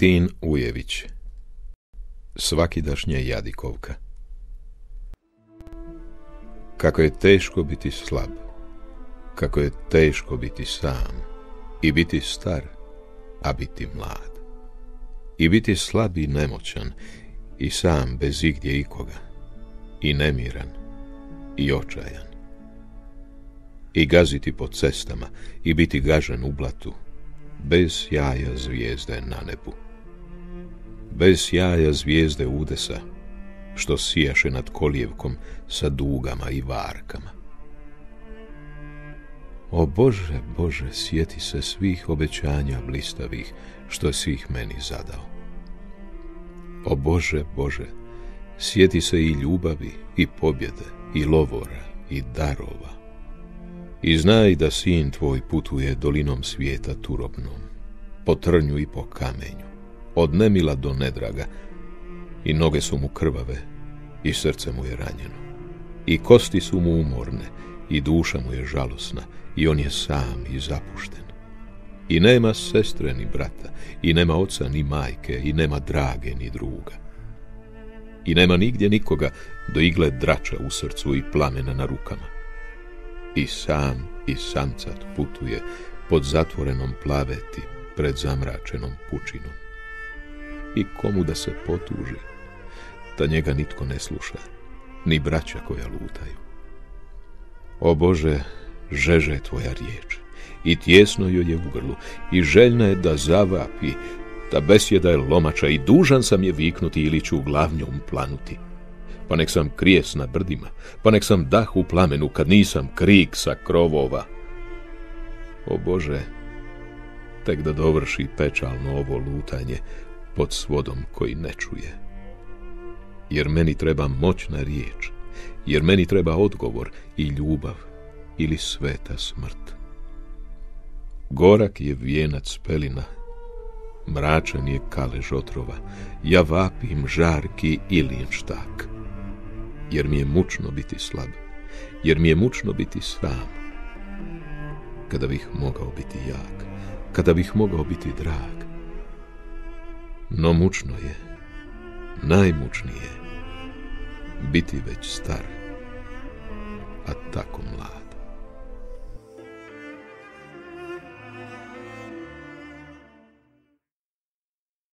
Tin Ujević. Svakidašnja jadikovka. Kako je teško biti slab, kako je teško biti sam i biti star, a biti mlad. I biti slab i nemoćan i sam bez igdje ikoga, i nemiran i očajan. I gaziti po cestama i biti gažen u blatu, bez jaja zvijezde na nebu. Bez jaja zvijezde udesa, što sijaše nad kolijevkom sa dugama i varkama. O Bože, Bože, sjeti se svih obećanja blistavih, što si ih meni zadao. O Bože, Bože, sjeti se i ljubavi, i pobjede, i lovora, i darova. I znaj da sin tvoj putuje dolinom svijeta turobnom, po trnju i po kamenju, od nemila do nedraga, i noge su mu krvave, i srce mu je ranjeno, i kosti su mu umorne, i duša mu je žalosna, i on je sam i zapušten. I nema sestre ni brata, i nema oca ni majke, i nema drage ni druga. I nema nigdje nikoga do igle drača u srcu i plamena na rukama. I sam i samcat putuje pod zatvorenom plaveti pred zamračenom pučinom. I komu da se potuži, da njega nitko ne sluša, ni braća koja lutaju. O Bože, žeže tvoja riječ, i tjesno joj je u grlu, i željna je da zavapi, da besjeda je lomača, i dužan sam je viknuti ili ću glavnjom planuti. Pa nek sam krijes na brdima, pa nek sam dah u plamenu, kad nisam krik sa krovova. O Bože, tek da dovrši pečalno ovo lutanje pod svodom koji ne čuje. Jer meni treba moćna riječ, jer meni treba odgovor i ljubav ili sveta smrt. Gorak je vijenac pelina, mračan je kalež otrova, ja vapim žarki ilin štak. Jer mi je mučno biti slab, jer mi je mučno biti sam. Kada bih mogao biti jak, kada bih mogao biti drag. No mučno je, najmučnije, biti već star, a tako mlad.